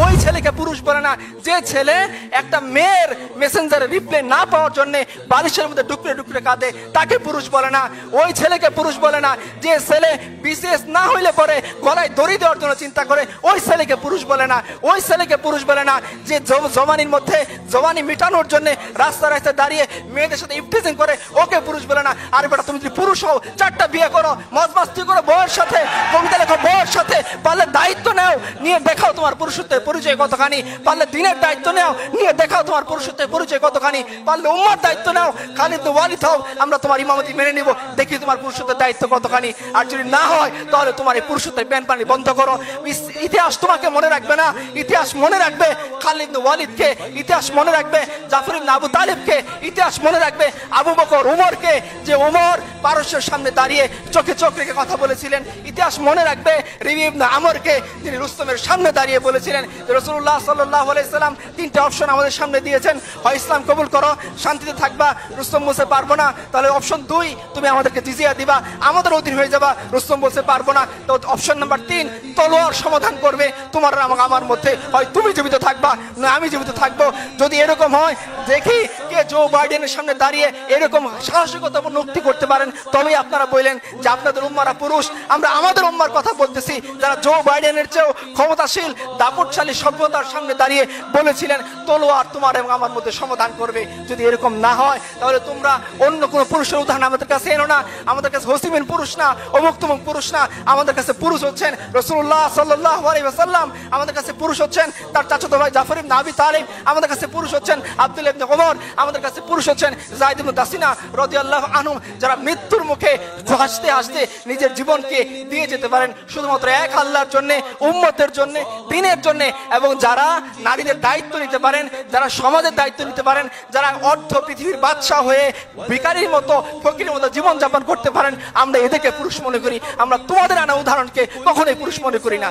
ওই ছেলেকে পুরুষ বলে না যে ছেলে একটা মেয়ের মেসেঞ্জারে রিপ্লাই না পাওয়ার জন্য বালিশের মধ্যে ডুকরে ডুকরে কাঁদে, তাকে পুরুষ বলে না। ওই ছেলেকে পুরুষ বলে না যে ছেলে বিশেষ না হইলে পরে গলায় দড়ি দেওয়ার জন্য চিন্তা করে, ওই ছেলেকে পুরুষ বলে না। ওই ছেলেকে পুরুষ বলে না যে জওয়ানির মধ্যে জওয়ানি মিটানোর জন্য রাস্তা রাস্তায় দাঁড়িয়ে মেয়েদের সাথে ইফটিজিং করে, ওকে পুরুষ বলে না। আর বেটা তুমি যদি পুরুষ হও 4টা বিয়ে করো, মজ মাস্তি করো বউয়ের সাথে, কবিতা লেখো বউয়ের সাথে, পারলে দায়িত্ব নাও, নিয়ে দেখাও তোমার পুরুষত্বের পরিচয় কতখানি। পারলে দিনের দায়িত্ব নাও, নিয়ে দেখাও তোমার পুরুষত্বের পরিচয় কতখানি। পারলে উম্মার দায়িত্ব নাও, খালিদ ওয়ালিদ হও, আমরা তোমার ইমামতি মেনে নিব, দেখি তোমার পুরুষত্বের দায়িত্ব কতখানি। আর যদি না হয় তাহলে তোমার এই পুরুষত্বের প্যান পানি বন্ধ করো। ইতিহাস তোমাকে মনে রাখবে না, ইতিহাস মনে রাখবে খালিদ ওয়ালিদকে, ইতিহাস মনে রাখবে জাফর ইবনে আবু তালিবকে, ইতিহাস মনে রাখবে আবু বকর উমরকে, যে উমর পারস্যের সামনে দাঁড়িয়ে চোখে চোখ রেখে কথা বলেছিলেন। ইতিহাস মনে রাখবে রিবি ইবনে আমরকে, যিনি রুস্তমের সামনে দাঁড়িয়ে বলেছিলেন রাসূলুল্লাহ সাল্লাল্লাহু আলাইহি সাল্লাম 3টে অপশন আমাদের সামনে দিয়েছেন, হয় ইসলাম কবুল করো শান্তিতে থাকবা, রুস্তম বলতে পারবো না, তাহলে অপশন 2 তুমি আমাদেরকে জিজিয়া দিবা, আমাদের অধীন হয়ে যাবা, রুস্তম বলতে পারবো না, তো অপশন নাম্বার 3 তলোয়ার সমাধান করবে তোমার আমার মধ্যে, হয় তুমি জীবিত থাকবা না আমি জীবিত থাকবো। যদি এরকম হয় দেখি কে জো বাইডেনের সামনে দাঁড়িয়ে এরকম সাহসিকতা মুক্তি করতে পারেন, তবেই আপনারা বললেন যে আপনাদের উম্মারা পুরুষ। আমরা আমাদের উম্মার কথা বলতেছি, যারা জো বাইডেনের চেয়েও ক্ষমতাশীল দাপটশালী সভ্যতার সামনে দাঁড়িয়ে বলেছিলেন তলোয়ার তোমার এবং আমার মধ্যে সমাধান করবে। যদি এরকম না হয় তাহলে তোমরা অন্য কোনো পুরুষের উদাহরণ আমাদের কাছে এনো না। আমাদের কাছে হোসিমিন পুরুষ না, অমুক তমুক পুরুষ না, আমাদের কাছে পুরুষ হচ্ছেন রাসূলুল্লাহ সাল্লাল্লাহু আলাইহি ওয়াসাল্লাম, আমাদের কাছে পুরুষ হচ্ছেন তার চাচাতো ভাই জাফর ইবনে আবি তালিব, আমাদের কাছে পুরুষ হচ্ছেন আব্দুল্লাহ ইবনে ওমর, আমাদের কাছে পুরুষ হচ্ছেন যায়েদ ইবনে দাসিনা রাদিয়াল্লাহু আনহু, যারা মৃত্যুর মুখে হাসতে হাসতে নিজের জীবনকে দিয়ে যেতে পারেন শুধুমাত্র এক আল্লাহর জন্য, উম্মতের জন্য, দ্বীনের জন্য, এবং যারা নারীদের দায়িত্ব নিতে পারেন, যারা সমাজের দায়িত্ব নিতে পারেন, যারা অর্ধ পৃথিবীর বাদশা হয়ে ভিখারির মতো ফকিরের মতো জীবন যাপন করতে পারেন, আমরা এদেরকে পুরুষ মনে করি। আমরা তোমাদের আনা উদাহরণকে কখনোই পুরুষ মনে করি না।